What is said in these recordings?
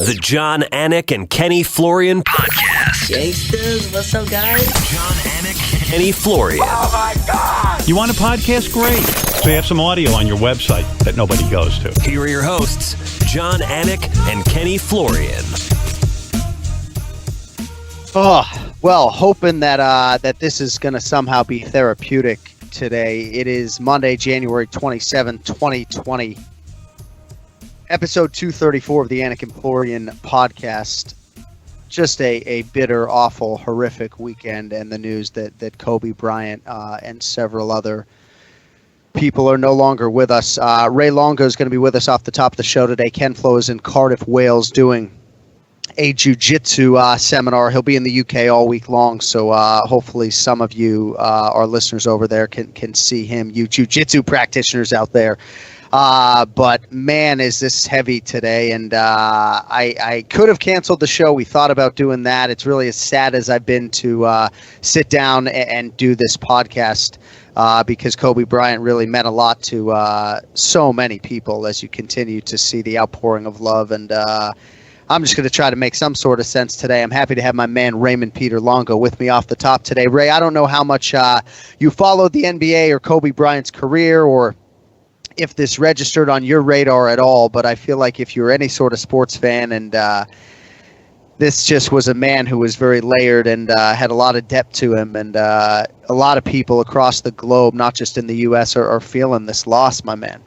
The John Anik and Kenny Florian Podcast. Gangsters, what's up, guys? John Anik, Kenny Florian. Oh, my God! You want a podcast? Great. So you have some audio on your website that nobody goes to. Here are your hosts, John Anik and Kenny Florian. Oh, well, hoping that this is going to somehow be therapeutic today. It is Monday, January 27, 2020. Episode 234 of the Anik and Florian podcast. Just a bitter, awful, horrific weekend, and the news that Kobe Bryant and several other people are no longer with us. Ray Longo is going to be with us off the top of the show today. Ken Flo is in Cardiff, Wales, doing a jiu-jitsu seminar. He'll be in the UK all week long, so hopefully some of you, our listeners over there, can see him, you jiu-jitsu practitioners out there. But man, is this heavy today, and I could have canceled the show. We thought about doing that. It's really as sad as I've been to sit down and do this podcast because Kobe Bryant really meant a lot to so many people, as you continue to see the outpouring of love. And I'm just going to try to make some sort of sense today. I'm happy to have my man Raymond Peter Longo with me off the top today. Ray, I don't know how much you followed the NBA or Kobe Bryant's career, or if this registered on your radar at all, but I feel like if you're any sort of sports fan, and this just was a man who was very layered and had a lot of depth to him, and a lot of people across the globe, not just in the U.S., are feeling this loss, my man.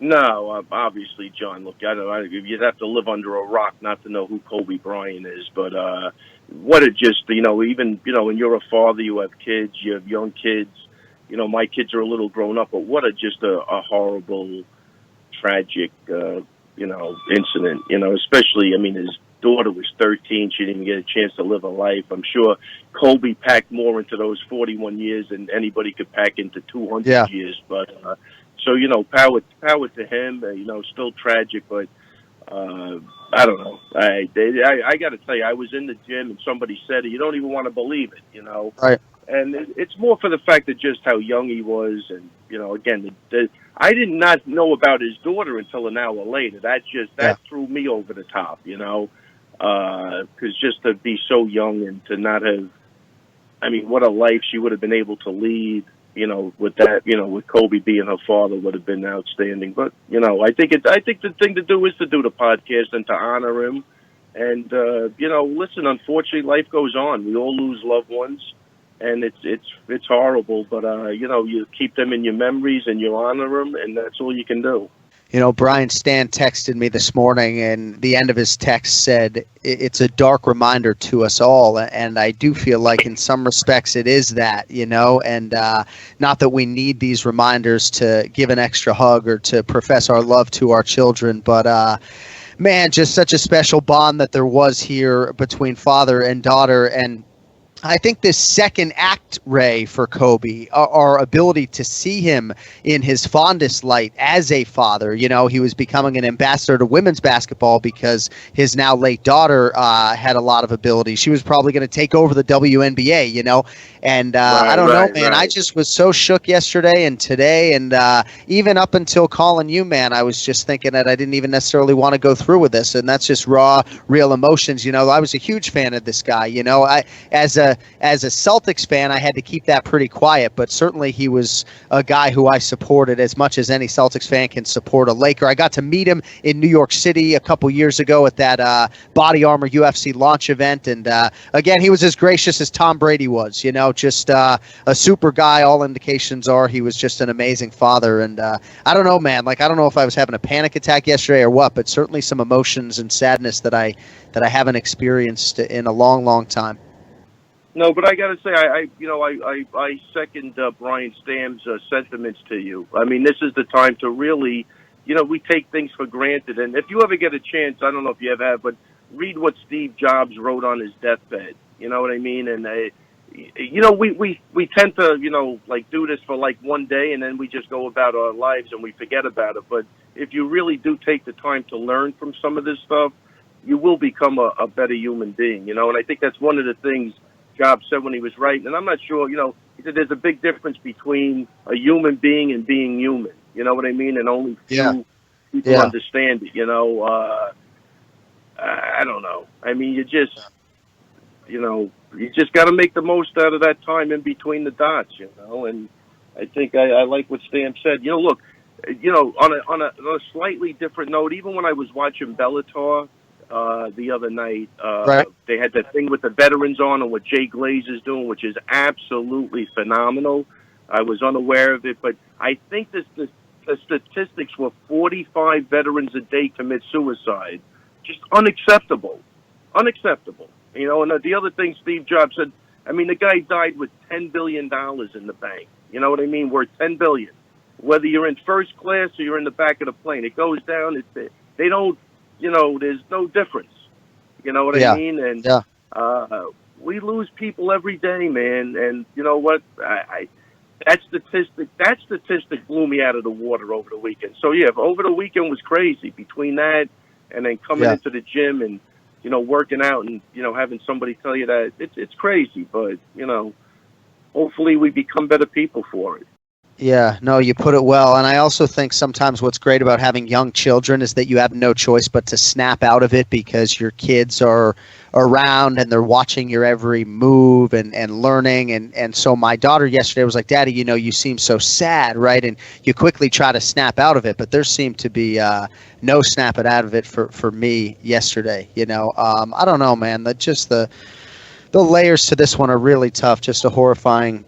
No, obviously, John. Look, you'd have to live under a rock not to know who Kobe Bryant is. But what it just, even, when you're a father, you have kids, you have young kids. My kids are a little grown up, but what just a horrible, tragic, incident. Especially, his daughter was 13. She didn't get a chance to live a life. I'm sure Kobe packed more into those 41 years than anybody could pack into 200 years. But so, power to him. Still tragic, but I don't know. I got to tell you, I was in the gym and somebody said it. You don't even want to believe it. Right. And it's more for the fact that just how young he was, and again, I did not know about his daughter until an hour later. That threw me over the top, because just to be so young and to not have, what a life she would have been able to lead, with that, with Kobe being her father would have been outstanding. But I think the thing to do is to do the podcast and to honor him, and listen. Unfortunately, life goes on. We all lose loved ones. And it's horrible, but you keep them in your memories and you honor them, and that's all you can do. Brian Stan texted me this morning, and the end of his text said, it's a dark reminder to us all. And I do feel like in some respects it is that, and not that we need these reminders to give an extra hug or to profess our love to our children, but man, just such a special bond that there was here between father and daughter. And I think this second act, Ray, for Kobe, our ability to see him in his fondest light as a father. He was becoming an ambassador to women's basketball because his now late daughter had a lot of ability. She was probably going to take over the WNBA, and I don't know, man. Right. I just was so shook yesterday and today, and even up until calling you, man, I was just thinking that I didn't even necessarily want to go through with this, and that's just raw, real emotions. I was a huge fan of this guy. As a Celtics fan, I had to keep that pretty quiet, but certainly he was a guy who I supported as much as any Celtics fan can support a Laker. I got to meet him in New York City a couple years ago at that Body Armor UFC launch event, and again, he was as gracious as Tom Brady was, just a super guy. All indications are he was just an amazing father, and I don't know, man, I don't know if I was having a panic attack yesterday or what, but certainly some emotions and sadness that I haven't experienced in a long, long time. No, but I got to say, I second Brian Stam's sentiments to you. This is the time to really, we take things for granted. And if you ever get a chance, I don't know if you ever have, but read what Steve Jobs wrote on his deathbed. You know what I mean? And, we tend to, do this for one day, and then we just go about our lives and we forget about it. But if you really do take the time to learn from some of this stuff, you will become a better human being, And I think that's one of the things Jobs said when he was writing, and I'm not sure, he said there's a big difference between a human being and being human, you know what I mean? And only few people understand it, I don't know. I mean, you just got to make the most out of that time in between the dots, and I think I like what Stan said. Look, on a slightly different note, even when I was watching Bellator the other night, Right. they had that thing with the veterans on and what Jay Glaze is doing, which is absolutely phenomenal. I was unaware of it, but I think the statistics were 45 veterans a day commit suicide. Just unacceptable. Unacceptable. And the other thing Steve Jobs said, I mean, the guy died with $10 billion in the bank. You know what I mean? Worth $10 billion. Whether you're in first class or you're in the back of the plane, it goes down. They don't, there's no difference. You know what I mean? And we lose people every day, man. And you know what? That statistic blew me out of the water over the weekend. So, yeah, over the weekend was crazy. Between that and then coming into the gym and, working out and, having somebody tell you that, it's crazy. But, hopefully we become better people for it. Yeah, no, you put it well. And I also think sometimes what's great about having young children is that you have no choice but to snap out of it because your kids are around and they're watching your every move and learning. And so my daughter yesterday was like, Daddy, you seem so sad, right? And you quickly try to snap out of it, but there seemed to be no snapping out of it for me yesterday. I don't know, man. The layers to this one are really tough, just a horrifying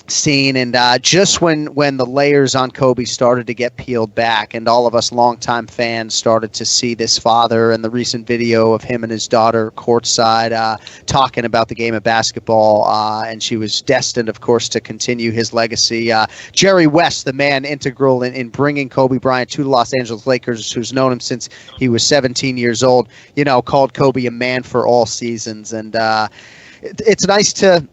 scene. And just when the layers on Kobe started to get peeled back and all of us longtime fans started to see this father and the recent video of him and his daughter courtside talking about the game of basketball, and she was destined, of course, to continue his legacy. Jerry West, the man integral in bringing Kobe Bryant to the Los Angeles Lakers, who's known him since he was 17 years old, called Kobe a man for all seasons. And it's nice to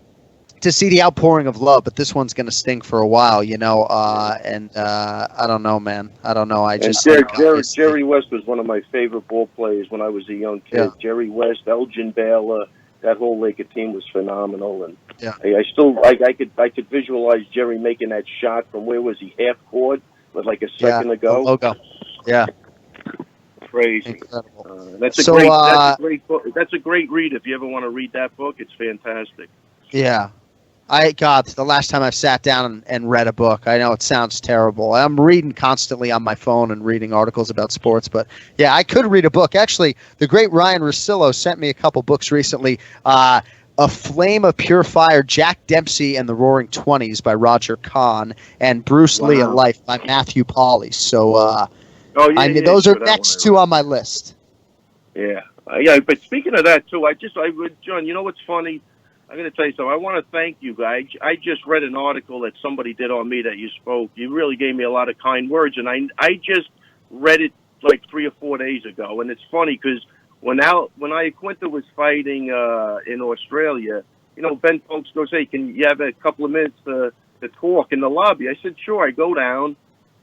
see the outpouring of love, but this one's going to sting for a while, and I don't know, man. I don't know. Jerry West was one of my favorite ball players when I was a young kid. Yeah. Jerry West, Elgin Baylor, that whole Laker team was phenomenal. And I could visualize Jerry making that shot from where was he, half court with like a second to go. Longo. Yeah. Crazy. Incredible. That's a great book. That's a great read. If you ever want to read that book, it's fantastic. Yeah. The last time I've sat down and read a book, I know it sounds terrible. I'm reading constantly on my phone and reading articles about sports, but yeah, I could read a book. Actually, the great Ryan Russillo sent me a couple books recently. A Flame of Pure Fire, Jack Dempsey and the Roaring Twenties by Roger Kahn, and Bruce Lee at Life by Matthew Pauly. So, those are next two on my list. Yeah. But speaking of that too, John, you know what's funny? I'm going to tell you something. I want to thank you, guys. I just read an article that somebody did on me that you spoke. You really gave me a lot of kind words, and I just read it like 3 or 4 days ago. And it's funny because when Iaquinta was fighting in Australia, Ben Folks goes, "Hey, can you have a couple of minutes to talk in the lobby?" I said, "Sure." I go down,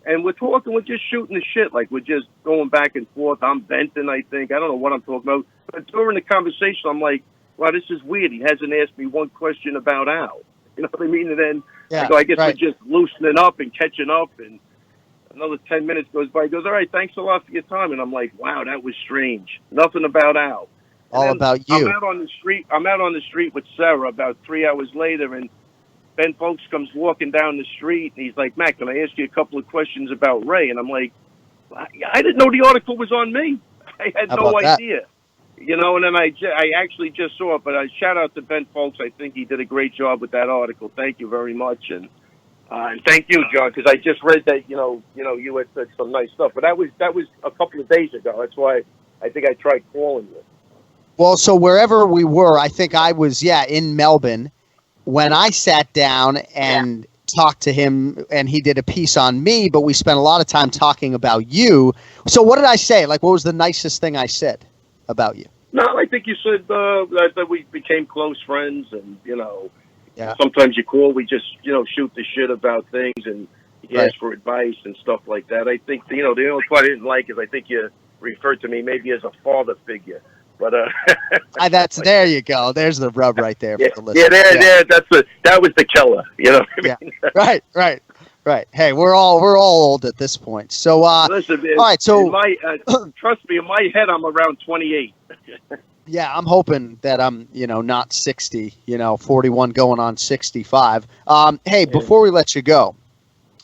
and we're talking. We're just shooting the shit. Like, we're just going back and forth. I'm venting, I think. I don't know what I'm talking about. But during the conversation, I'm like, wow, this is weird. He hasn't asked me one question about Al. You know what I mean? And then I guess we're just loosening up and catching up. And another 10 minutes goes by. He goes, "All right, thanks a lot for your time." And I'm like, wow, that was strange. Nothing about Al. All about you. I'm out on the street with Sarah about 3 hours later, and Ben Folks comes walking down the street, and he's like, "Matt, can I ask you a couple of questions about Ray?" And I'm like, I didn't know the article was on me. I had no idea. And then I actually just saw it, but I shout out to Ben Folks. I think he did a great job with that article. Thank you very much, and thank you, John, because I just read that you had said some nice stuff, but that was a couple of days ago. That's why I think I tried calling you. Well, so wherever we were, I think I was in Melbourne when I sat down and talked to him, and he did a piece on me, but we spent a lot of time talking about you. So what did I say? Like, what was the nicest thing I said about you? No, I think you said that we became close friends, and sometimes you call, we just shoot the shit about things, and you ask for advice and stuff like that. I think the only part I didn't like is I think you referred to me maybe as a father figure, but there you go. There's the rub right there for the listeners. That was the killer. You know what I mean? Right. Right. Hey, we're all old at this point. So, Listen, all right. So, trust me, in my head, I'm around 28. yeah, I'm hoping that I'm, not 60. 41 going on 65. Hey, before we let you go,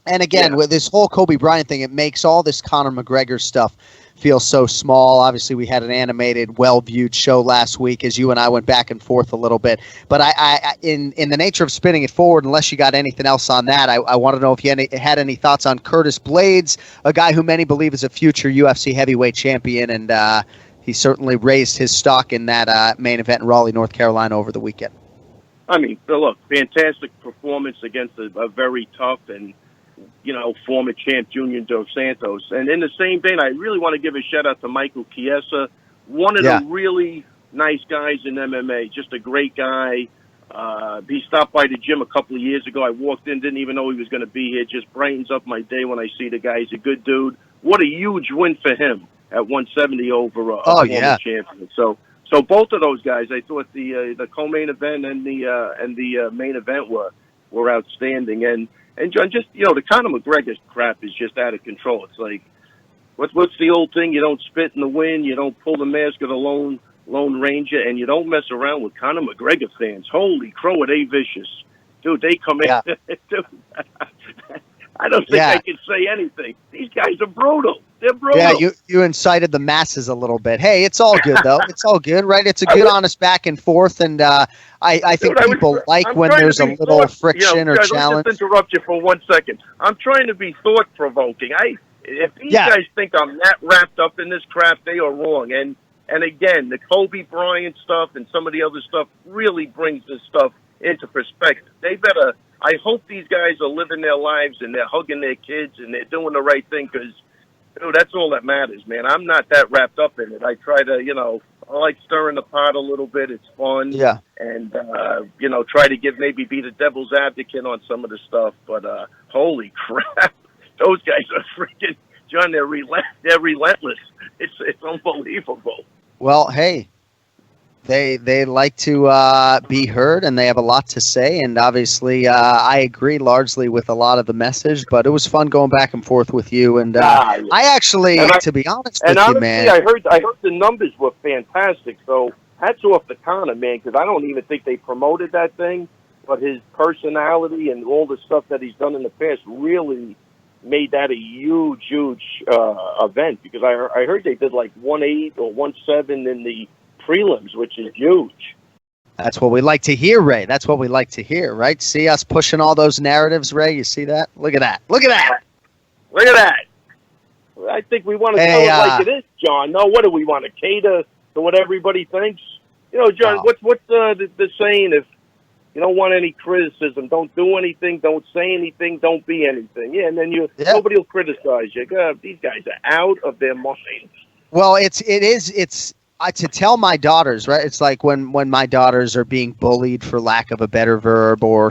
and again, with this whole Kobe Bryant thing, it makes all this Conor McGregor stuff feel so small. Obviously, we had an animated, well-viewed show last week as you and I went back and forth a little bit. But I in the nature of spinning it forward, unless you got anything else on that, I want to know if you had any thoughts on Curtis Blades, a guy who many believe is a future UFC heavyweight champion, and he certainly raised his stock in that main event in Raleigh, North Carolina over the weekend. I mean, look, fantastic performance against a very tough and former champ Junior Dos Santos. And in the same vein, I really want to give a shout-out to Michael Chiesa, one of the really nice guys in MMA, just a great guy. He stopped by the gym a couple of years ago. I walked in, didn't even know he was going to be here. Just brightens up my day when I see the guy. He's a good dude. What a huge win for him at 170 over a former champion. So both of those guys, I thought the co-main event and the main event were outstanding. And John, just, the Conor McGregor crap is just out of control. It's like, what's the old thing? You don't spit in the wind, you don't pull the mask of the Lone Ranger, and you don't mess around with Conor McGregor fans. Holy crow, are they vicious. Dude, they come in. Dude, I don't think I can say anything. These guys are brutal. They're brutal. Yeah, you incited the masses a little bit. Hey, it's all good, though. It's all good, right? It's a good, honest back and forth, and I think people like when there's a little friction or challenge. Let me just interrupt you for 1 second. I'm trying to be thought-provoking. If these guys think I'm that wrapped up in this crap, they are wrong. And again, the Kobe Bryant stuff and some of the other stuff really brings this stuff into perspective. They better. I hope these guys are living their lives and they're hugging their kids and they're doing the right thing because, that's all that matters, man. I'm not that wrapped up in it. I try to, I like stirring the pot a little bit. It's fun. Yeah. And, try to be the devil's advocate on some of the stuff. But, holy crap, those guys are freaking, John, they're relentless. It's unbelievable. Well, hey. They like to be heard, and they have a lot to say. And obviously, I agree largely with a lot of the message. But it was fun going back and forth with you. And I actually, to be honest with you, man, I heard the numbers were fantastic. So hats off to Conor, man, because I don't even think they promoted that thing. But his personality and all the stuff that he's done in the past really made that a huge event. Because I heard they did like 1.8 or 1.7 in the prelims, which is huge. That's what we like to hear, Ray. That's what we like to hear, right? See us pushing all those narratives, Ray? You see that? Look at that. Look at that. Look at that. I think we want to tell it like it is, John. No, what do we want to cater to what everybody thinks? John, what's the saying? If you don't want any criticism, don't do anything, don't say anything, don't be anything. Yeah, and then nobody will criticize you. God, these guys are out of their minds. Well, it's to tell my daughters, right? It's like when my daughters are being bullied, for lack of a better verb, or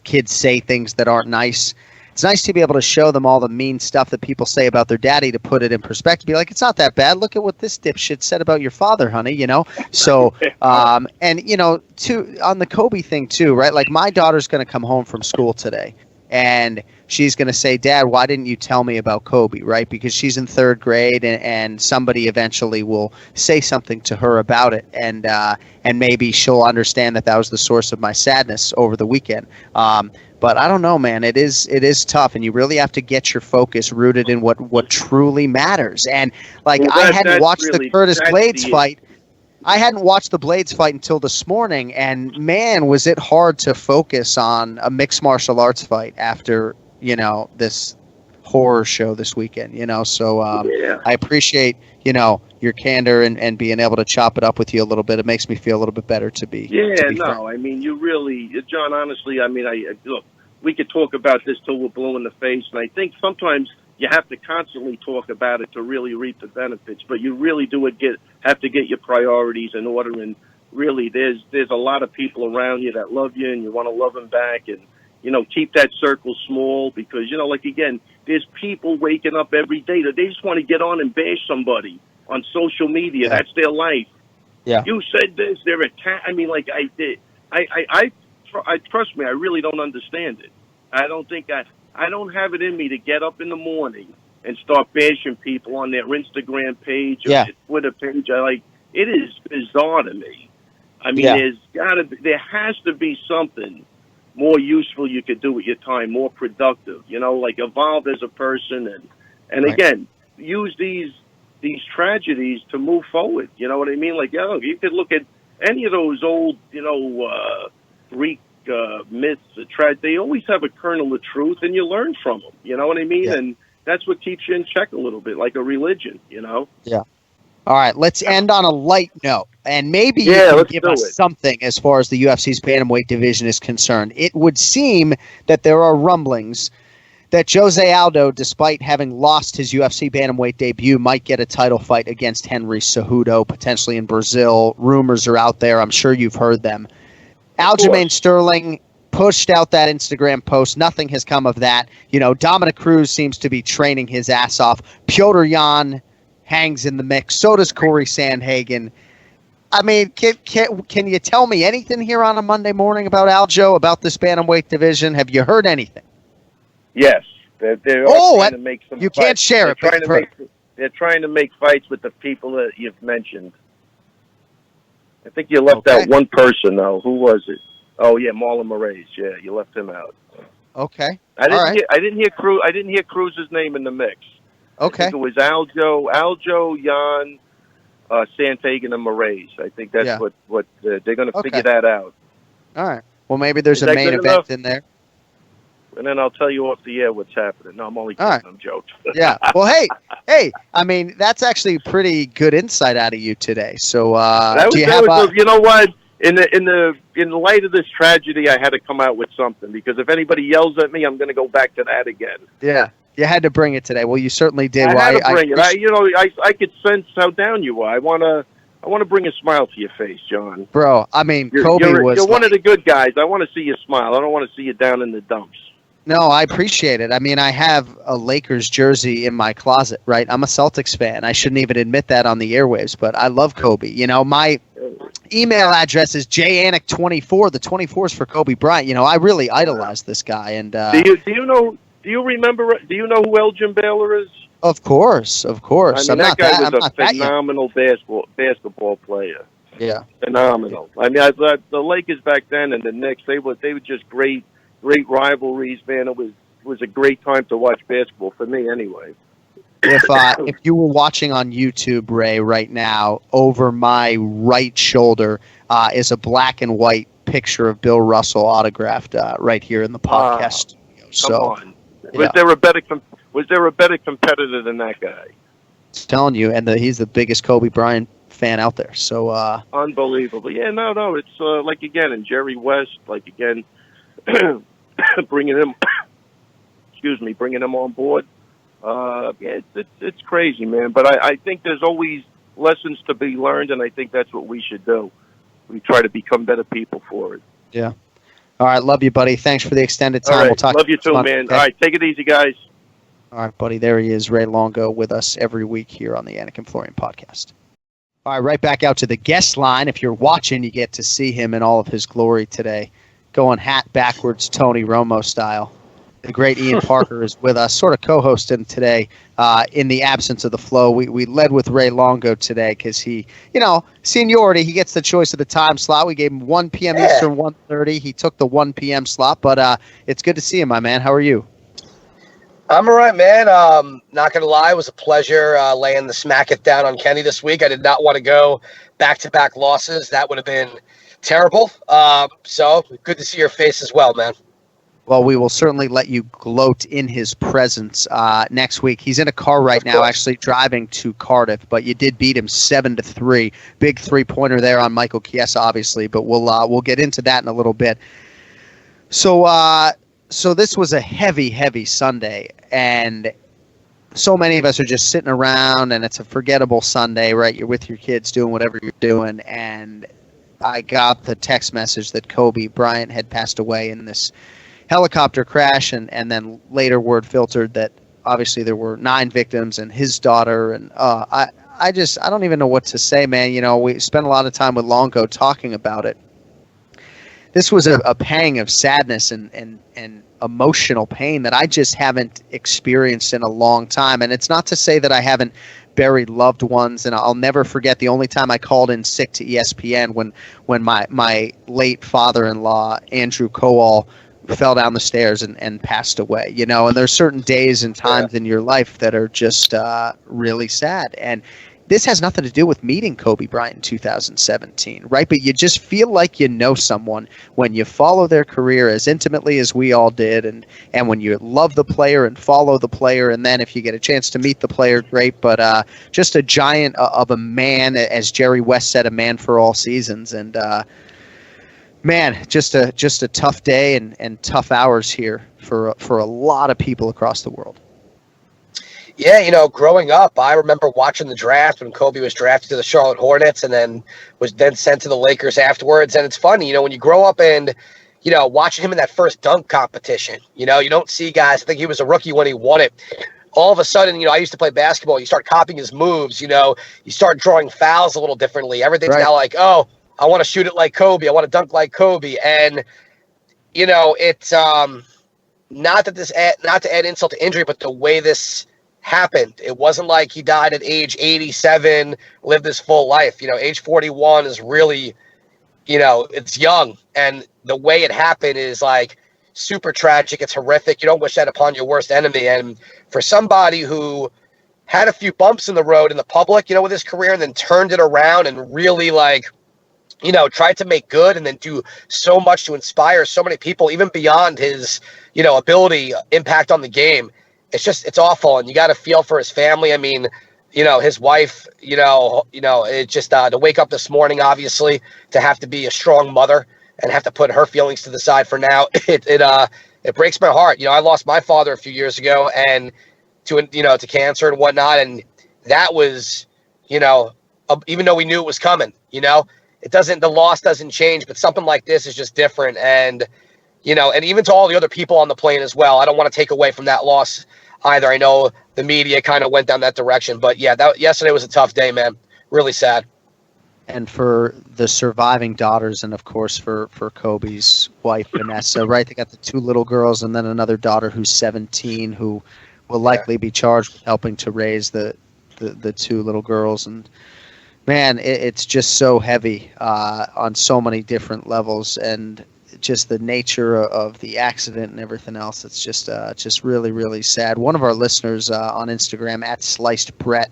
kids say things that aren't nice. It's nice to be able to show them all the mean stuff that people say about their daddy, to put it in perspective. Be like, it's not that bad. Look at what this dipshit said about your father, honey. So, and on the Kobe thing too, right? Like, my daughter's going to come home from school today, and she's going to say, Dad, why didn't you tell me about Kobe, right? Because she's in third grade, and somebody eventually will say something to her about it, and maybe she'll understand that was the source of my sadness over the weekend. But I don't know, man. It is tough, and you really have to get your focus rooted in what truly matters. And, like, I hadn't watched the Curtis Blades fight. I hadn't watched the Blades fight until this morning, and man, was it hard to focus on a mixed martial arts fight after, this horror show this weekend, So I appreciate, your candor and being able to chop it up with you a little bit. It makes me feel a little bit better to be. Frank. I mean, you really, John, honestly, I mean, look, we could talk about this till we're blue in the face, and I think sometimes you have to constantly talk about it to really reap the benefits, but you really have to get your priorities in order. And really, there's a lot of people around you that love you, and you want to love them back. And keep that circle small, because again, there's people waking up every day that they just want to get on and bash somebody on social media. Yeah. That's their life. Yeah. You said this. They're I mean, like I did. I trust me. I really don't understand it. I don't think I don't have it in me to get up in the morning and start bashing people on their Instagram page or their Twitter page. It is bizarre to me. I mean, there has to be something more useful you could do with your time, more productive, like evolve as a person and again, use these tragedies to move forward. You know what I mean? Like, you could look at any of those old, Greek myths, they always have a kernel of truth, and you learn from them. You know what I mean? Yeah. And that's what keeps you in check a little bit, like a religion, Yeah. All right, let's end on a light note, and maybe you can give us something as far as the UFC's Bantamweight division is concerned. It would seem that there are rumblings that Jose Aldo, despite having lost his UFC Bantamweight debut, might get a title fight against Henry Cejudo, potentially in Brazil. Rumors are out there. I'm sure you've heard them. Aljamain Sterling pushed out that Instagram post. Nothing has come of that. Dominic Cruz seems to be training his ass off. Petr Yan hangs in the mix. So does Corey Sandhagen. I mean, can you tell me anything here on a Monday morning about Aljo, about this Bantamweight division? Have you heard anything? Yes. They're trying to make some you fights. Can't share they're trying to make fights with the people that you've mentioned. I think you left out one person, though. Who was it? Oh, yeah, Marlon Moraes. Yeah, you left him out. Okay. I didn't hear Cruz's name in the mix. Okay. I think it was Aljo, Yan, Sandhagen, and Moraes. I think that's what they're going to figure that out. All right. Well, maybe there's a main event in there. And then I'll tell you off the air what's happening. No, I'm only kidding. I'm joking. Yeah. Well, hey. I mean, that's actually pretty good insight out of you today. So, you know what? In the light of this tragedy, I had to come out with something, because if anybody yells at me, I'm going to go back to that again. Yeah. You had to bring it today. Well, you certainly did. I had to bring it. I could sense how down you are. I want to bring a smile to your face, John. Bro, I mean, You're one of the good guys. I want to see you smile. I don't want to see you down in the dumps. No, I appreciate it. I mean, I have a Lakers jersey in my closet, right? I'm a Celtics fan. I shouldn't even admit that on the airwaves, but I love Kobe. My email address is janik24. The 24 is for Kobe Bryant. I really idolize this guy. And do you remember? Do you know who Elgin Baylor is? Of course. I mean, that guy was a phenomenal basketball player. Yeah, phenomenal. I mean, the Lakers back then and the Knicks, they were just great rivalries, man. It was a great time to watch basketball for me, anyway. If you were watching on YouTube, Ray, right now, over my right shoulder is a black and white picture of Bill Russell autographed right here in the podcast studio. Come on. Was there a better competitor than that guy? I'm telling you, and he's the biggest Kobe Bryant fan out there. So unbelievable. Yeah, no, it's like again, and Jerry West, like again, bringing him on board. It's crazy, man. But I think there's always lessons to be learned, and I think that's what we should do. We try to become better people for it. Yeah. All right, love you, buddy. Thanks for the extended time. All right. We'll talk. Love you too, man. Okay? All right, take it easy, guys. All right, buddy. There he is, Ray Longo, with us every week here on the Anik Florian podcast. All right, right back out to the guest line. If you're watching, you get to see him in all of his glory today, going hat backwards, Tony Romo style. The great Ian Parker is with us, sort of co-hosting today in the absence of the flow. We led with Ray Longo today because he, seniority, he gets the choice of the time slot. We gave him 1 p.m. Eastern, 1:30. He took the 1 p.m. slot, but it's good to see him, my man. How are you? I'm all right, man. Not going to lie, it was a pleasure laying the smack it down on Kenny this week. I did not want to go back-to-back losses. That would have been terrible. So good to see your face as well, man. Well, we will certainly let you gloat in his presence next week. He's in a car right now, actually driving to Cardiff, but you did beat him 7-3. Big three-pointer there on Michael Chiesa, obviously, but we'll get into that in a little bit. So this was a heavy, heavy Sunday, and so many of us are just sitting around, and it's a forgettable Sunday, right? You're with your kids doing whatever you're doing, and I got the text message that Kobe Bryant had passed away in this helicopter crash, and then later word filtered that obviously there were 9 victims and his daughter, and I don't even know what to say, man. We spent a lot of time with Longo talking about it. this was a pang of sadness and emotional pain that I just haven't experienced in a long time. And it's not to say that I haven't buried loved ones, and I'll never forget the only time I called in sick to ESPN when my late father-in-law, Andrew Kowal, fell down the stairs and passed away, you know. And there's certain days and times in your life that are just really sad. And this has nothing to do with meeting Kobe Bryant in 2017, right? But you just feel like you know someone when you follow their career as intimately as we all did, and when you love the player and follow the player, and then if you get a chance to meet the player, great. But just a giant of a man, as Jerry West said, a man for all seasons. And man, just a tough day and tough hours here for a lot of people across the world. Yeah, you know, growing up, I remember watching the draft when Kobe was drafted to the Charlotte Hornets and then was then sent to the Lakers afterwards. And it's funny, you know, when you grow up and, you know, watching him in that first dunk competition, you know, you don't see guys. I think he was a rookie when he won it. All of a sudden, you know, I used to play basketball. You start copying his moves, you know, you start drawing fouls a little differently. Everything's now like, oh, I want to shoot it like Kobe. I want to dunk like Kobe. And, you know, it's not to add insult to injury, but the way this happened. It wasn't like he died at age 87, lived his full life. You know, age 41 is really, you know, it's young. And the way it happened is like super tragic. It's horrific. You don't wish that upon your worst enemy. And for somebody who had a few bumps in the road in the public, you know, with his career, and then turned it around and really, like, you know, tried to make good and then do so much to inspire so many people, even beyond his, you know, ability, impact on the game. It's awful, and you got to feel for his family. I mean, you know, his wife, you know, it just to wake up this morning, obviously, to have to be a strong mother and have to put her feelings to the side for now. It breaks my heart. You know, I lost my father a few years ago, and to cancer and whatnot, and that was, you know, even though we knew it was coming, you know, the loss doesn't change, but something like this is just different. And, you know, and even to all the other people on the plane as well, I don't want to take away from that loss either. I know the media kind of went down that direction, but yeah, yesterday was a tough day, man. Really sad. And for the surviving daughters, and of course for Kobe's wife, Vanessa, right? They got the two little girls and then another daughter who's 17, who will likely be charged with helping to raise the two little girls. And man, it's just so heavy on so many different levels, and just the nature of the accident and everything else. It's just really, really sad. One of our listeners on Instagram, @SlicedBrett,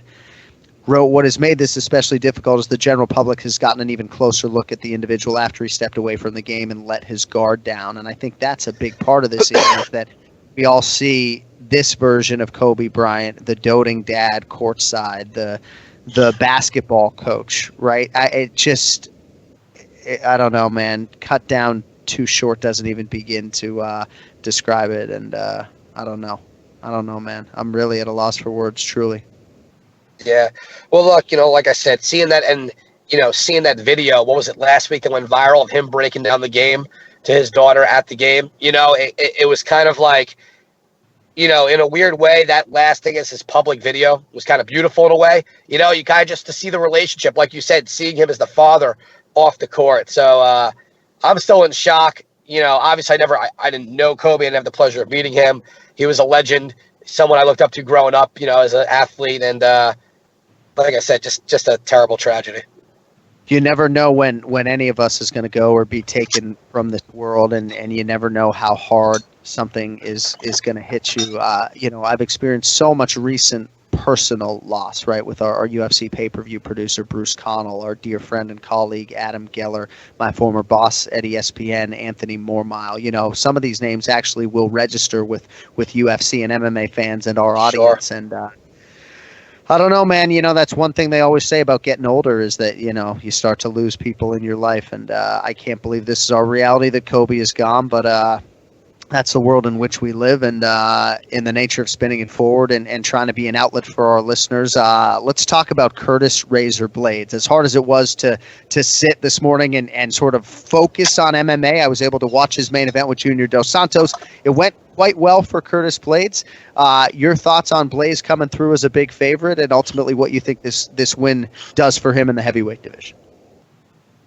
wrote, "What has made this especially difficult is the general public has gotten an even closer look at the individual after he stepped away from the game and let his guard down." And I think that's a big part of this, is that we all see this version of Kobe Bryant, the doting dad courtside, the basketball coach, right? I don't know, man. Cut down too short doesn't even begin to describe it. And I don't know, man. I'm really at a loss for words, truly. Yeah. Well, look, you know, like I said, seeing that, and, you know, seeing that video, what was it, last week, it went viral, of him breaking down the game to his daughter at the game. You know, it was kind of like, you know, in a weird way, that last thing is his public video was kind of beautiful in a way. You know, you kind of just to see the relationship, like you said, seeing him as the father off the court. So I'm still in shock. You know, obviously I didn't know Kobe. I didn't have the pleasure of meeting him. He was a legend, someone I looked up to growing up, you know, as an athlete. And like I said, just a terrible tragedy. You never know when any of us is going to go or be taken from this world, and you never know how hard something is going to hit you. You know, I've experienced so much recent personal loss, right, with our UFC pay-per-view producer, Bruce Connell, our dear friend and colleague, Adam Geller, my former boss at ESPN, Anthony Mormile. You know, some of these names actually will register with UFC and MMA fans and our audience. Sure. And I don't know, man. You know, that's one thing they always say about getting older, is that, you know, you start to lose people in your life. And I can't believe this is our reality, that Kobe is gone. But that's the world in which we live. And in the nature of spinning it forward and trying to be an outlet for our listeners, let's talk about Curtis Razor Blades. As hard as it was to sit this morning and sort of focus on MMA, I was able to watch his main event with Junior Dos Santos. It went quite well for Curtis Blades. Your thoughts on Blades coming through as a big favorite, and ultimately what you think this win does for him in the heavyweight division?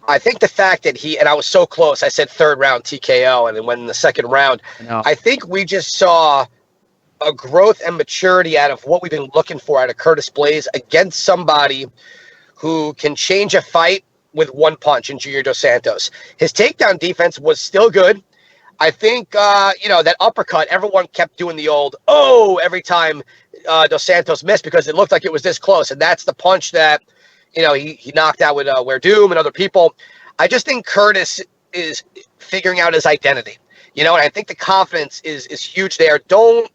I think the fact that and I was so close, I said third round TKO, and then went in the second round. I think we just saw a growth and maturity out of what we've been looking for out of Curtis Blaydes against somebody who can change a fight with one punch in Junior Dos Santos. His takedown defense was still good. I think, that uppercut, everyone kept doing the old, every time Dos Santos missed because it looked like it was this close. And that's the punch that, he knocked out with Doom and other people. I just think Curtis is figuring out his identity, and I think the confidence is huge there. Don't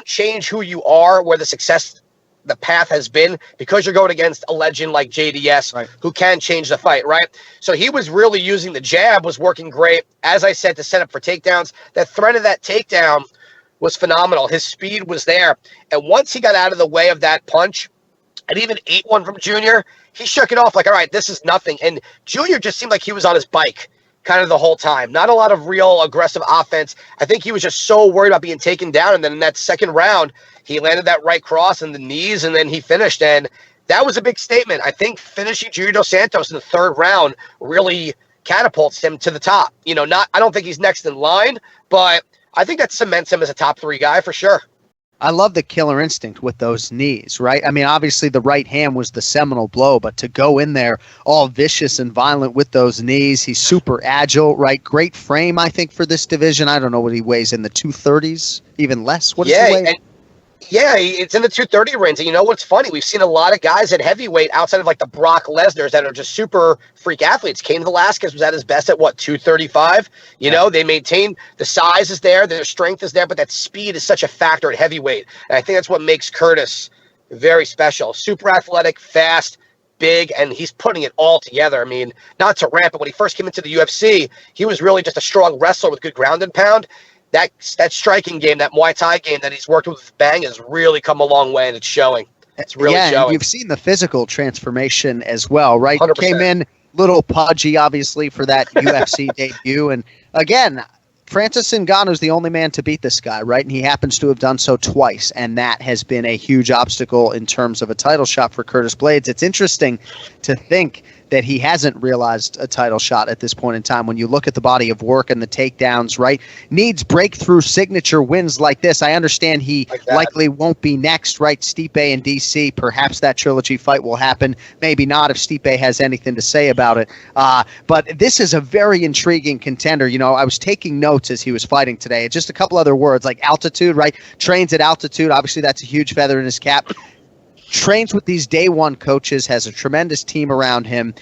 change who you are, where the path has been, because you're going against a legend like JDS, right, who can change the fight, right? So he was really using the jab, was working great, as I said, to set up for takedowns. That threat of that takedown was phenomenal. His speed was there. And once he got out of the way of that punch, and even ate one from Junior, he shook it off like, all right, this is nothing. And Junior just seemed like he was on his bike kind of the whole time. Not a lot of real aggressive offense. I think he was just so worried about being taken down. And then in that second round, he landed that right cross in the knees, and then he finished. And that was a big statement. I think finishing Junior Dos Santos in the third round really catapults him to the top. I don't think he's next in line, but I think that cements him as a top 3 guy for sure. I love the killer instinct with those knees, right? I mean, obviously the right hand was the seminal blow, but to go in there all vicious and violent with those knees, he's super agile, right? Great frame, I think, for this division. I don't know what he weighs in the 230s, even less. What does he weigh? It's in the 230 range. And you know what's funny? We've seen a lot of guys at heavyweight outside of like the Brock Lesnars that are just super freak athletes. Cain Velasquez was at his best at 235. They maintain the size is there, their strength is there, but that speed is such a factor at heavyweight. And I think that's what makes Curtis very special. Super athletic, fast, big, and he's putting it all together. I mean, not to rant, but when he first came into the UFC, he was really just a strong wrestler with good ground and pound. That striking game, that Muay Thai game that he's worked with Bang has really come a long way, and it's showing. It's really showing. And you've seen the physical transformation as well, right? 100%. Came in little pudgy, obviously, for that UFC debut. And again, Francis Ngannou is the only man to beat this guy, right? And he happens to have done so twice, and that has been a huge obstacle in terms of a title shot for Curtis Blaydes. It's interesting to think that he hasn't realized a title shot at this point in time. When you look at the body of work and the takedowns, right? Needs breakthrough signature wins like this. I understand he likely won't be next, right? Stipe and DC, perhaps that trilogy fight will happen. Maybe not if Stipe has anything to say about it. But this is a very intriguing contender. I was taking notes as he was fighting today. Just a couple other words, like altitude, right? Trains at altitude. Obviously, that's a huge feather in his cap. Trains with these day one coaches, has a tremendous team around him,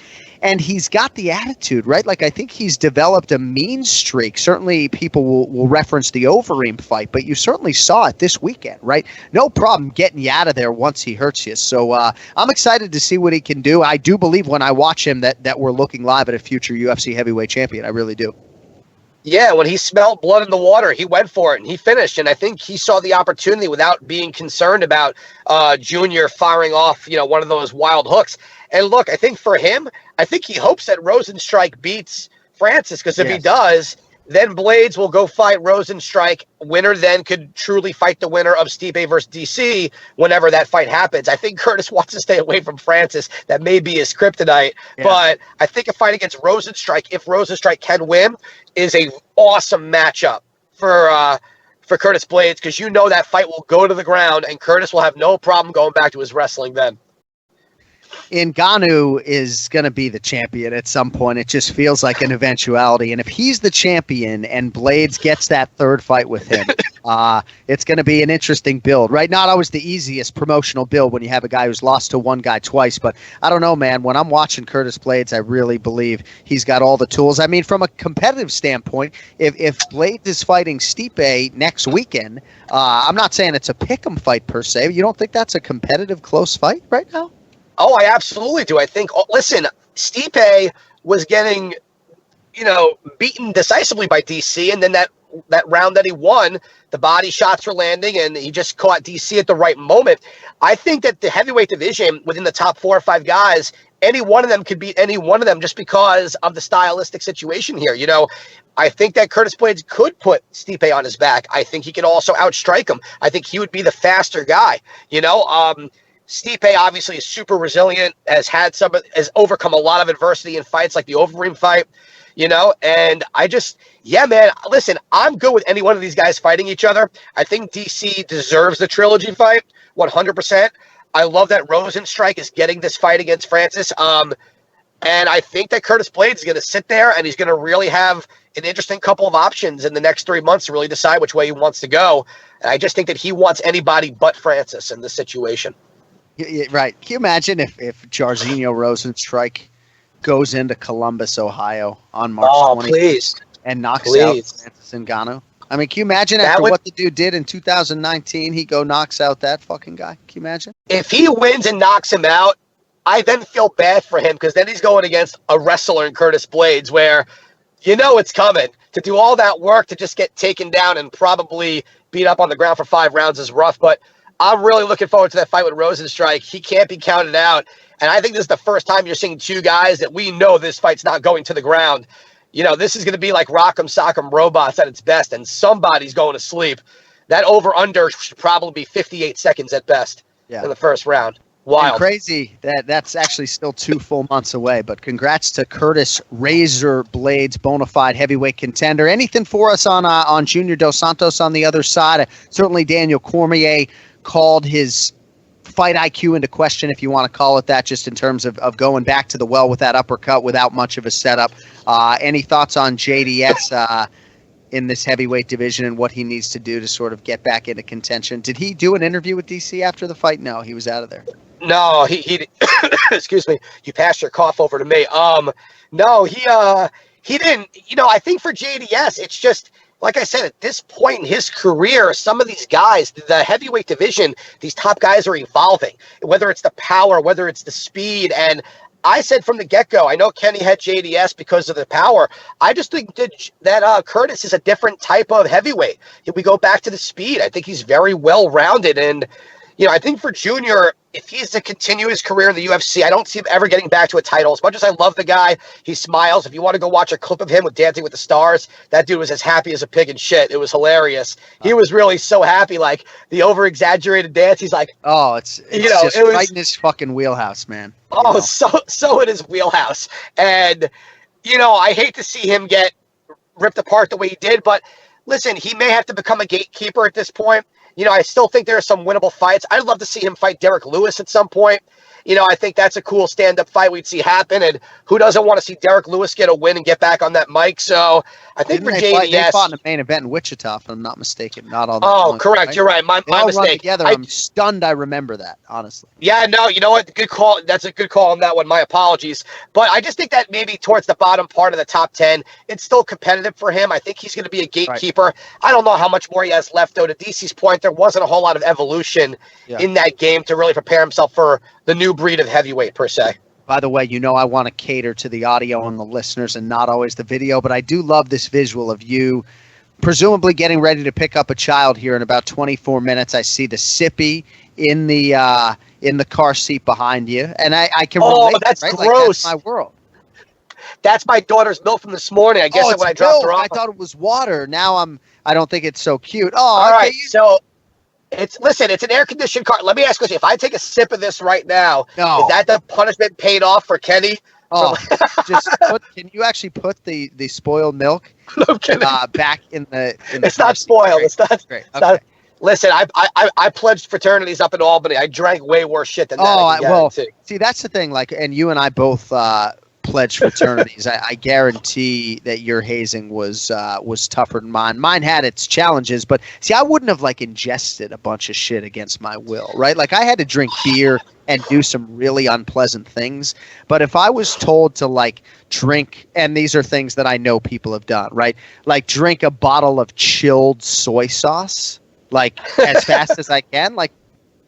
and he's got the attitude, right? Like, I think he's developed a mean streak. Certainly people will reference the Overeem fight, but you certainly saw it this weekend, right? No problem getting you out of there once he hurts you. So I'm excited to see what he can do. I do believe when I watch him that we're looking live at a future UFC heavyweight champion. I really do. Yeah, when he smelled blood in the water, he went for it and he finished. And I think he saw the opportunity without being concerned about Junior firing off, one of those wild hooks. And look, I think for him, I think he hopes that Rosenstrike beats Francis, because if he does, then Blaydes will go fight Rosenstrike. Winner then could truly fight the winner of Stipe versus DC whenever that fight happens. I think Curtis wants to stay away from Francis. That may be his kryptonite. Yeah. But I think a fight against Rosenstrike, if Rosenstrike can win, is a awesome matchup for Curtis Blaydes, because that fight will go to the ground and Curtis will have no problem going back to his wrestling then. Ngannou is going to be the champion at some point. It just feels like an eventuality. And if he's the champion and Blaydes gets that third fight with him, it's going to be an interesting build, right? Not always the easiest promotional build when you have a guy who's lost to one guy twice. But I don't know, man. When I'm watching Curtis Blaydes, I really believe he's got all the tools. I mean, from a competitive standpoint, if Blaydes is fighting Stipe next weekend, I'm not saying it's a pick'em fight per se. You don't think that's a competitive, close fight right now? Oh, I absolutely do. I think, listen, Stipe was getting, beaten decisively by DC, and then that round that he won, the body shots were landing, and he just caught DC at the right moment. I think that the heavyweight division, within the top 4 or 5 guys, any one of them could beat any one of them just because of the stylistic situation here. I think that Curtis Blaydes could put Stipe on his back. I think he could also outstrike him. I think he would be the faster guy. Stipe obviously is super resilient, has overcome a lot of adversity in fights like the Overeem fight, and yeah, man, listen, I'm good with any one of these guys fighting each other. I think DC deserves the trilogy fight 100%. I love that Rosenstrike is getting this fight against Francis. And I think that Curtis Blaydes is going to sit there and he's going to really have an interesting couple of options in the next 3 months to really decide which way he wants to go. And I just think that he wants anybody but Francis in this situation. Yeah, right. Can you imagine if Jairzinho Rosenstrike goes into Columbus, Ohio on March 20th and knocks out Francis Ngannou? I mean, can you imagine what the dude did in 2019, he knocks out that fucking guy? Can you imagine? If he wins and knocks him out, I then feel bad for him because then he's going against a wrestler in Curtis Blaydes where it's coming. To do all that work to just get taken down and probably beat up on the ground for 5 rounds is rough, but I'm really looking forward to that fight with Rosenstrike. He can't be counted out, and I think this is the first time you're seeing 2 guys that we know this fight's not going to the ground. This is going to be like Rock'em Sock'em Robots at its best, and somebody's going to sleep. That over-under should probably be 58 seconds at best in the first round. Wild. And crazy that's actually still 2 full months away, but congrats to Curtis Razor Blaydes, bona fide heavyweight contender. Anything for us on Junior Dos Santos on the other side? Certainly Daniel Cormier called his fight IQ into question, if you want to call it that, just in terms of going back to the well with that uppercut without much of a setup. Any thoughts on JDS in this heavyweight division and what he needs to do to sort of get back into contention? Did he do an interview with DC after the fight? No, he was out of there. No, he excuse me. You passed your cough over to me. No, he didn't. I think for JDS, it's just like I said, at this point in his career, some of these guys, the heavyweight division, these top guys are evolving. Whether it's the power, whether it's the speed, and I said from the get-go, I know Kenny had JDS because of the power. I just think that Curtis is a different type of heavyweight. If we go back to the speed, I think he's very well-rounded, and I think for Junior, if he's to continue his career in the UFC, I don't see him ever getting back to a title. As much as I love the guy, he smiles. If you want to go watch a clip of him with Dancing with the Stars, that dude was as happy as a pig in shit. It was hilarious. He was really so happy, like the over-exaggerated dance. He's like, oh, it's just right in his fucking wheelhouse, man. Oh, so in his wheelhouse. And, I hate to see him get ripped apart the way he did, but listen, he may have to become a gatekeeper at this point. I still think there are some winnable fights. I'd love to see him fight Derek Lewis at some point. I think that's a cool stand-up fight we'd see happen. And who doesn't want to see Derek Lewis get a win and get back on that mic? So I think for JDS, they fought in the main event in Wichita, if I'm not mistaken. Not all. Oh, correct. Right? You're right. My mistake. Together. I'm stunned. I remember that, honestly. Yeah, no. You know what? Good call. That's a good call on that one. My apologies. But I just think that maybe towards the bottom part of the top 10, it's still competitive for him. I think he's going to be a gatekeeper. Right. I don't know how much more he has left, though. To DC's point, there wasn't a whole lot of evolution in that game to really prepare himself for the new breed of heavyweight per se. By the way, I want to cater to the audio and the listeners and not always the video, but I do love this visual of you presumably getting ready to pick up a child here in about 24 minutes. I see the sippy in the car seat behind you, and I can relate. Oh, that's right? gross. Like, that's my world. That's my daughter's milk from this morning. I guess when I dropped her off. I thought it was water. Now I don't think it's so cute. Oh, all right. So it's an air conditioned car. Let me ask you this: if I take a sip of this right now, is that the punishment paid off for Kenny? Oh, can you actually put the spoiled milk back in the it's not spoiled. It's not. Great. It's not. Listen, I pledged fraternities up in Albany. I drank way worse shit than that. Oh, see, that's the thing. Like, and you and I both pledged fraternities. I guarantee that your hazing was tougher than mine. Mine had its challenges, but see, I wouldn't have ingested a bunch of shit against my will, right? Like, I had to drink beer and do some really unpleasant things. But if I was told to drink, and these are things that I know people have done, right? Like, drink a bottle of chilled soy sauce, as fast as I can,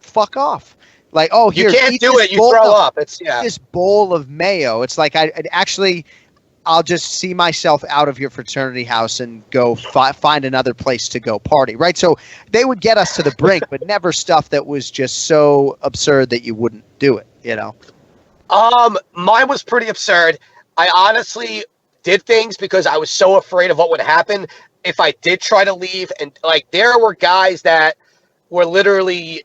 fuck off. Here, you can't do it. You throw up. It's this bowl of mayo. It's like I'll just see myself out of your fraternity house and go find another place to go party, right? So they would get us to the brink, but never stuff that was just so absurd that you wouldn't do it, Mine was pretty absurd. I honestly did things because I was so afraid of what would happen if I did try to leave. And there were guys that were literally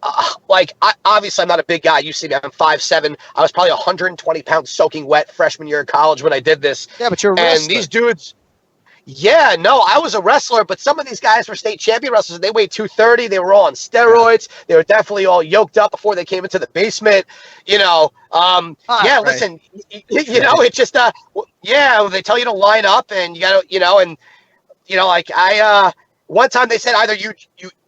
Obviously, I'm not a big guy. You see me, I'm 5'7". I was probably 120 pounds soaking wet freshman year in college when I did this. Yeah, but you're a wrestler. And these dudes, yeah, no, I was a wrestler, but some of these guys were state champion wrestlers. They weighed 230. They were all on steroids. They were definitely all yoked up before they came into the basement. Listen, it's just, they tell you to line up and you got to, one time they said either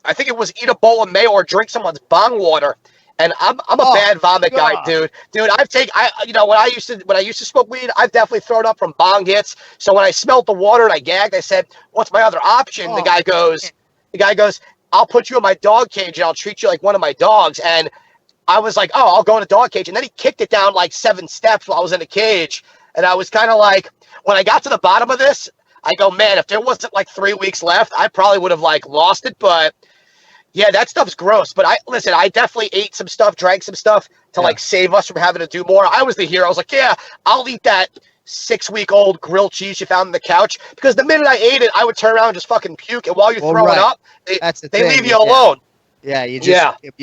I think it was eat a bowl of mayo or drink someone's bong water. And I'm a bad vomit guy, dude. Dude, when I used to smoke weed, I've definitely thrown up from bong hits. So when I smelled the water and I gagged, I said, "What's my other option?" The guy goes, "I'll put you in my dog cage and I'll treat you like one of my dogs." And I was like, "Oh, I'll go in a dog cage." And then he kicked it down like 7 steps while I was in the cage. And I was kind of like, when I got to the bottom of this, I go, man, if there wasn't like 3 weeks left, I probably would have like lost it. But yeah, that stuff's gross. But I definitely ate some stuff, drank some stuff to like save us from having to do more. I was the hero. I was like, yeah, I'll eat that 6-week-old grilled cheese you found on the couch. Because the minute I ate it, I would turn around and just fucking puke. And while you're throwing up, they leave you alone. Yeah, you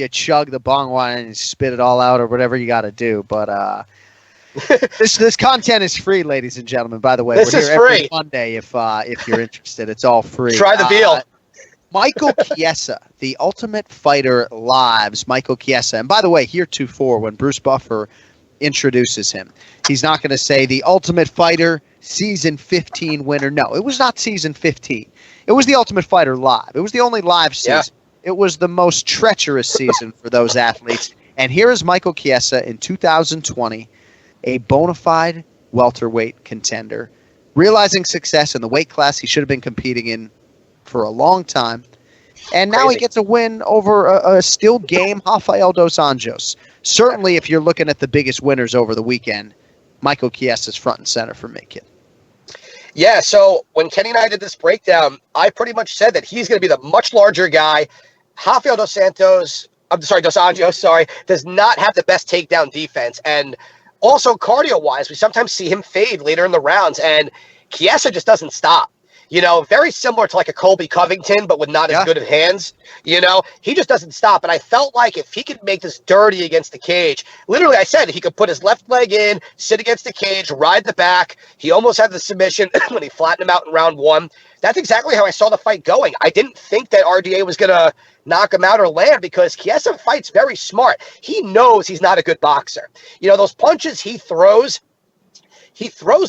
chug the bong wine and spit it all out or whatever you got to do. But this content is free, ladies and gentlemen. By the way, this is free every Monday if you're interested. It's all free. Try the deal. Michael Chiesa, the Ultimate Fighter Live's Michael Chiesa. And by the way, heretofore, when Bruce Buffer introduces him, he's not going to say the Ultimate Fighter Season 15 winner. No, it was not Season 15. It was the Ultimate Fighter Live. It was the only live season. Yeah. It was the most treacherous season for those athletes. And here is Michael Chiesa in 2020, a bona fide welterweight contender, realizing success in the weight class he should have been competing in for a long time. And now he gets a win over a still game Rafael dos Anjos. Certainly, if you're looking at the biggest winners over the weekend, Michael Chiesa is front and center for me, kid. Yeah, so when Kenny and I did this breakdown, I pretty much said that he's going to be the much larger guy. Rafael dos Anjos, does not have the best takedown defense. And also cardio-wise, we sometimes see him fade later in the rounds, and Chiesa just doesn't stop. Very similar to like a Colby Covington, but with not as good of hands. He just doesn't stop. And I felt like if he could make this dirty against the cage, literally I said he could put his left leg in, sit against the cage, ride the back. He almost had the submission when he flattened him out in round 1. That's exactly how I saw the fight going. I didn't think that RDA was going to knock him out or land because Chiesa fights very smart. He knows he's not a good boxer. Those punches he throws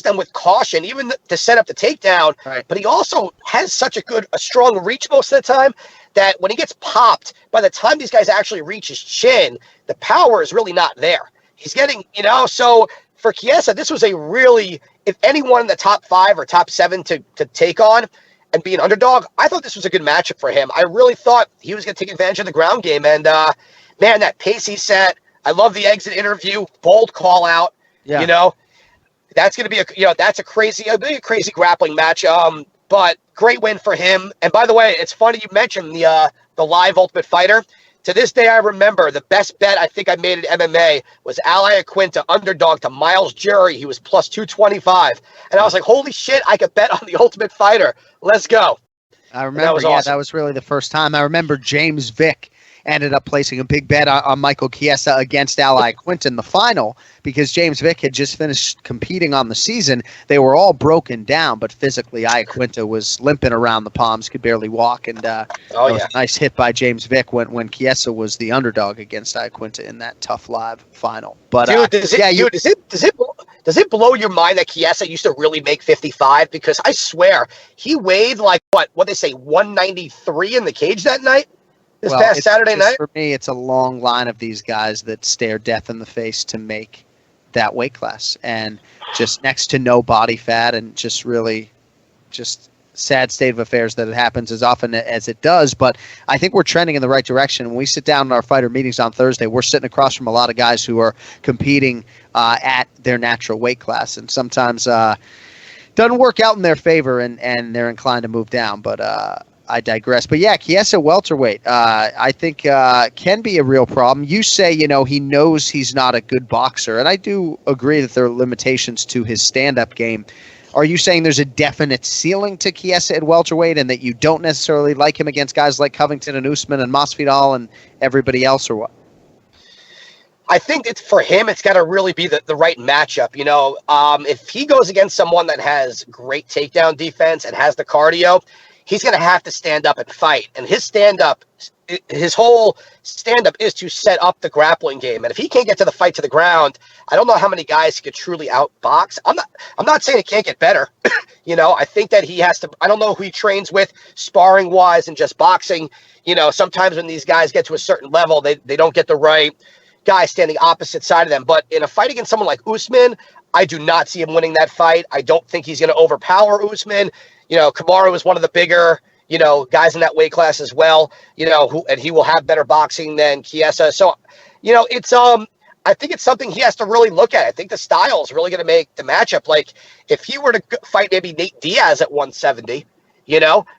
them with caution, even to set up the takedown. Right. But he also has such a strong reach most of the time that when he gets popped, by the time these guys actually reach his chin, the power is really not there. He's getting, so for Chiesa, this was a really, if anyone in the top 5 or top 7 to take on and be an underdog, I thought this was a good matchup for him. I really thought he was going to take advantage of the ground game. And, man, that pace he set, I love the exit interview, bold call out, That's going to be a crazy grappling match. But great win for him. And by the way, it's funny you mentioned the live Ultimate Fighter. To this day, I remember the best bet I think I made at MMA was Ali Aquinta underdog to Miles Jury. He was plus 225. And I was like, holy shit, I could bet on the Ultimate Fighter. Let's go. I remember, that was awesome. That was really the first time. I remember James Vick ended up placing a big bet on Michael Chiesa against Ali Aquinta in the final because James Vick had just finished competing on the season. They were all broken down, but physically Aquinta was limping around the palms, could barely walk, and was a nice hit by James Vick when Chiesa was the underdog against Aquinta in that tough live final. But dude, does it blow your mind that Chiesa used to really make 55? Because I swear he weighed like what they say 193 in the cage that night. Past Saturday night? For me, it's a long line of these guys that stare death in the face to make that weight class. And just next to no body fat and just really just sad state of affairs that it happens as often as it does. But I think we're trending in the right direction. When we sit down in our fighter meetings on Thursday, we're sitting across from a lot of guys who are competing at their natural weight class. And sometimes doesn't work out in their favor and they're inclined to move down. But I digress. But yeah, Chiesa welterweight, I think can be a real problem. You say, he knows he's not a good boxer, and I do agree that there are limitations to his stand-up game. Are you saying there's a definite ceiling to Chiesa at welterweight and that you don't necessarily like him against guys like Covington and Usman and Masvidal and everybody else, or what? I think it's for him, it's got to really be the right matchup. If he goes against someone that has great takedown defense and has the cardio, he's going to have to stand up and fight. And his whole stand-up is to set up the grappling game. And if he can't get to the fight to the ground, I don't know how many guys he could truly outbox. I'm not saying it can't get better. I think that he has to. I don't know who he trains with sparring-wise and just boxing. Sometimes when these guys get to a certain level, they don't get the right guy standing opposite side of them. But in a fight against someone like Usman, I do not see him winning that fight. I don't think he's going to overpower Usman. Kamaru is one of the bigger, guys in that weight class as well, and he will have better boxing than Chiesa. So, it's, I think it's something he has to really look at. I think the style is really going to make the matchup. Like if he were to fight maybe Nate Diaz at 170,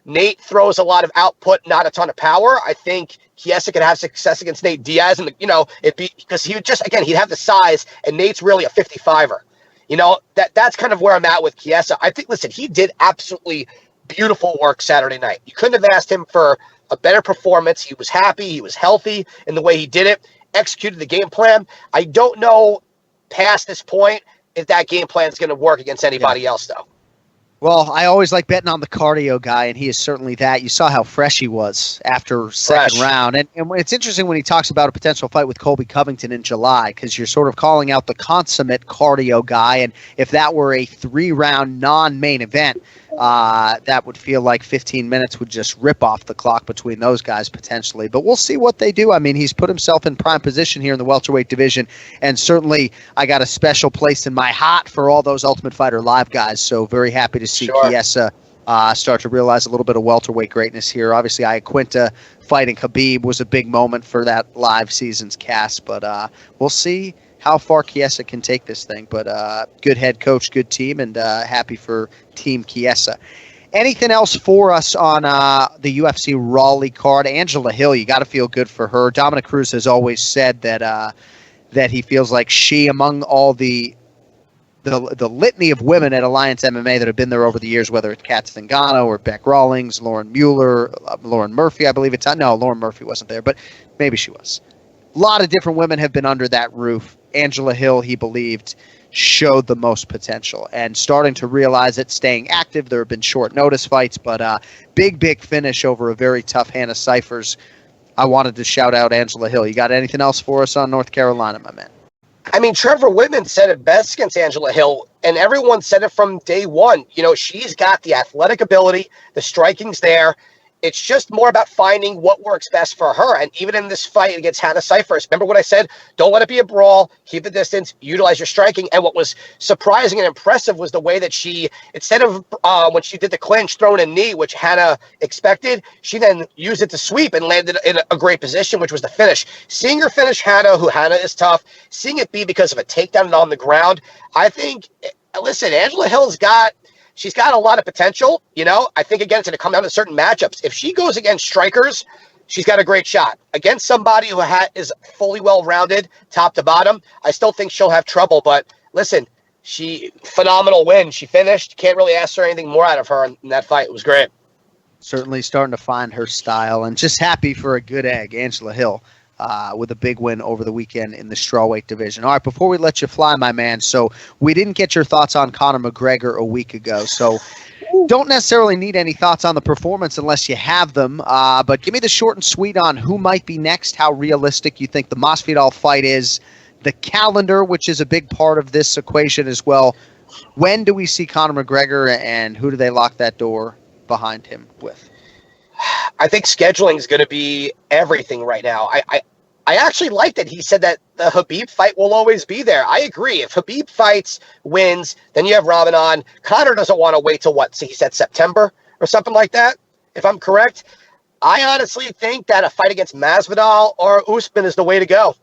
Nate throws a lot of output, not a ton of power. I think Chiesa could have success against Nate Diaz, and it'd be because he would he'd have the size, and Nate's really a 55er. That's kind of where I'm at with Chiesa. I think, listen, he did absolutely beautiful work Saturday night. You couldn't have asked him for a better performance. He was happy. He was healthy in the way he did it, executed the game plan. I don't know past this point if that game plan is going to work against anybody else, though. Well, I always like betting on the cardio guy, and he is certainly that. You saw how fresh he was after second round. And it's interesting when he talks about a potential fight with Colby Covington in July, because you're sort of calling out the consummate cardio guy. And if that were a 3-round non-main event, that would feel like 15 minutes would just rip off the clock between those guys potentially. But we'll see what they do. I mean, he's put himself in prime position here in the welterweight division, and certainly I got a special place in my heart for all those Ultimate Fighter Live guys, so very happy to see Chiesa start to realize a little bit of welterweight greatness here. Obviously, Iaquinta fighting Khabib was a big moment for that live season's cast, but we'll see how far Chiesa can take this thing. But good head coach, good team, and happy for Team Chiesa. Anything else for us on the UFC Raleigh card? Angela Hill, you got to feel good for her. Dominic Cruz has always said that he feels like she, among all the litany of women at Alliance MMA that have been there over the years, whether it's Kat Zingano or Beck Rawlings, Lauren Mueller, Lauren Murphy, I believe no, Lauren Murphy wasn't there, but maybe she was. A lot of different women have been under that roof. Angela Hill, he believed, showed the most potential and starting to realize it, staying active. There have been short notice fights, but big finish over a very tough Hannah Cyphers. I wanted to shout out Angela Hill. You got anything else for us on North Carolina, my man? I mean, Trevor Whitman said it best against Angela Hill, and everyone said it from day one. She's got the athletic ability, the striking's there. It's just more about finding what works best for her. And even in this fight against Hannah Cyphers, remember what I said? Don't let it be a brawl. Keep the distance. Utilize your striking. And what was surprising and impressive was the way that she, instead of when she did the clinch, throwing a knee, which Hannah expected, she then used it to sweep and landed in a great position, which was the finish. Seeing her finish Hannah, who Hannah is tough, seeing it be because of a takedown and on the ground, I think, listen, Angela Hill's she's got a lot of potential. I think, again, it's going to come down to certain matchups. If she goes against strikers, she's got a great shot. Against somebody who is fully well-rounded, top to bottom, I still think she'll have trouble. But listen, phenomenal win. She finished. Can't really ask for anything more out of her in that fight. It was great. Certainly starting to find her style, and just happy for a good egg, Angela Hill. With a big win over the weekend in the strawweight division. All right, before we let you fly, my man, so we didn't get your thoughts on Conor McGregor a week ago, so don't necessarily need any thoughts on the performance unless you have them, but give me the short and sweet on who might be next, how realistic you think the Masvidal fight is, the calendar, which is a big part of this equation as well. When do we see Conor McGregor, and who do they lock that door behind him with? I think scheduling is going to be everything right now. I actually like that he said that the Khabib fight will always be there. I agree. If Khabib fights, wins, then you have Ramadan. Conor doesn't want to wait till what? So he said September or something like that, if I'm correct. I honestly think that a fight against Masvidal or Usman is the way to go,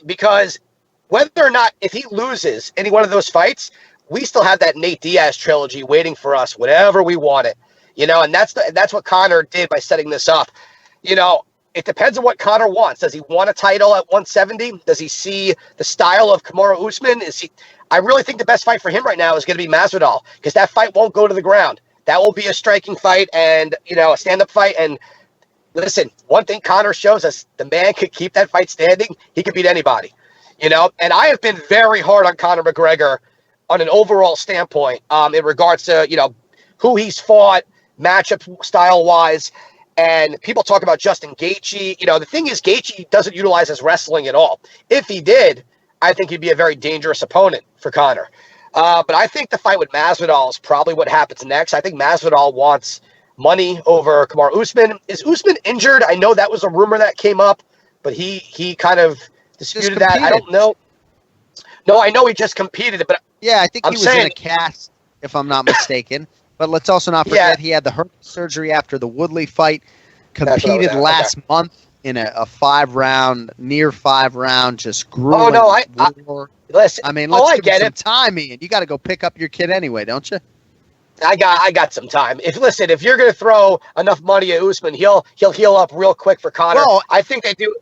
because whether or not, if he loses any one of those fights, we still have that Nate Diaz trilogy waiting for us whenever we want it. And that's what Conor did by setting this up. it depends on what Conor wants. Does he want a title at 170? Does he see the style of Kamaru Usman? I really think the best fight for him right now is going to be Masvidal, because that fight won't go to the ground. That will be a striking fight and, a stand-up fight. And listen, one thing Conor shows us, the man could keep that fight standing. He could beat anybody, And I have been very hard on Conor McGregor on an overall standpoint in regards to, who he's fought, matchup style-wise. And people talk about Justin Gaethje. The thing is, Gaethje doesn't utilize his wrestling at all. If he did, I think he'd be a very dangerous opponent for Conor. But I think the fight with Masvidal is probably what happens next. I think Masvidal wants money over Kamaru Usman. Is Usman injured? I know that was a rumor that came up, but he kind of disputed that. I don't know. No, I know he just competed, but yeah, I think he was in a cast, if I'm not mistaken. But let's also not forget he had the hernia surgery after the Woodley fight. Competed last month in a 5-round, near 5-round, just grueling war. Listen. I mean, let's give him some time, Ian. You got to go pick up your kid anyway, don't you? I got some time. If you're going to throw enough money at Usman, he'll heal up real quick for Conor. Well, I think they do.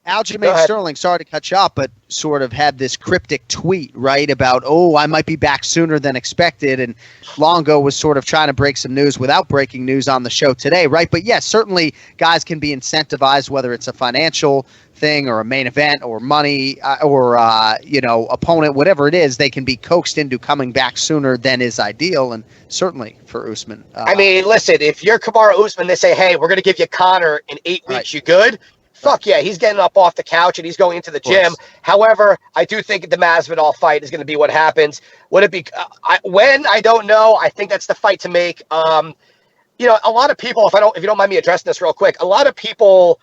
Aljamain Sterling, sorry to cut you off, but sort of had this cryptic tweet, right, about, I might be back sooner than expected, and Longo was sort of trying to break some news without breaking news on the show today, right? But yes, certainly guys can be incentivized, whether it's a financial thing or a main event or money or, opponent, whatever it is, they can be coaxed into coming back sooner than is ideal, and certainly for Usman. I mean, listen, if you're Kamaru Usman, they say, hey, we're going to give you Conor in 8 weeks, you good? Fuck yeah, he's getting up off the couch and he's going into the gym. However, I do think the Masvidal fight is going to be what happens. Would it be when? I don't know. I think that's the fight to make. A lot of people, if you don't mind me addressing this real quick, a lot of people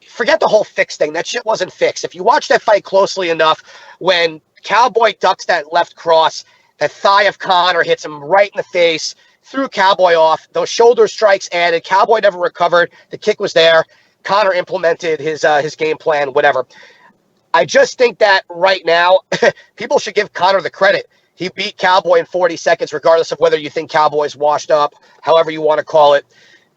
forget the whole fix thing. That shit wasn't fixed. If you watch that fight closely enough, when Cowboy ducks that left cross, that thigh of Conor hits him right in the face, threw Cowboy off. Those shoulder strikes added. Cowboy never recovered. The kick was there. Conor implemented his game plan, whatever. I just think that right now, people should give Conor the credit. He beat Cowboy in 40 seconds, regardless of whether you think Cowboy's washed up, however you want to call it.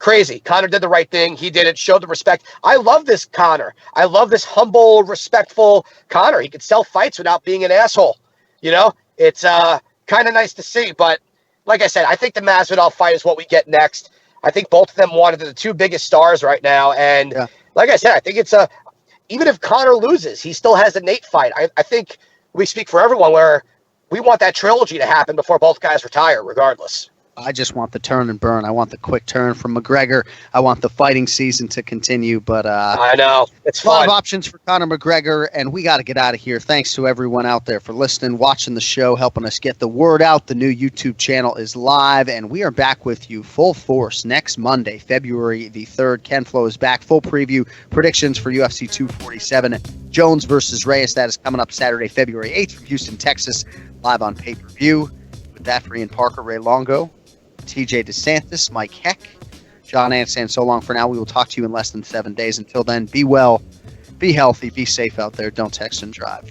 Crazy. Conor did the right thing. He did it, showed the respect. I love this Conor. I love this humble, respectful Conor. He could sell fights without being an asshole. It's kind of nice to see. But like I said, I think the Masvidal fight is what we get next. I think both of them wanted the two biggest stars right now. And like I said, I think it's even if Conor loses, he still has a Nate fight. I think we speak for everyone where we want that trilogy to happen before both guys retire, regardless. I just want the turn and burn. I want the quick turn from McGregor. I want the fighting season to continue. But I know. It's a lot of options for Conor McGregor, and we got to get out of here. Thanks to everyone out there for listening, watching the show, helping us get the word out. The new YouTube channel is live, and we are back with you full force next Monday, February the 3rd. Ken Flo is back. Full preview, predictions for UFC 247. Jones versus Reyes. That is coming up Saturday, February 8th from Houston, Texas, live on pay-per-view. With that, for Ian Parker, Ray Longo, TJ DeSantis, Mike Heck, John Ansan. So long for now. We will talk to you in less than 7 days. Until then, be well, be healthy, be safe out there. Don't text and drive.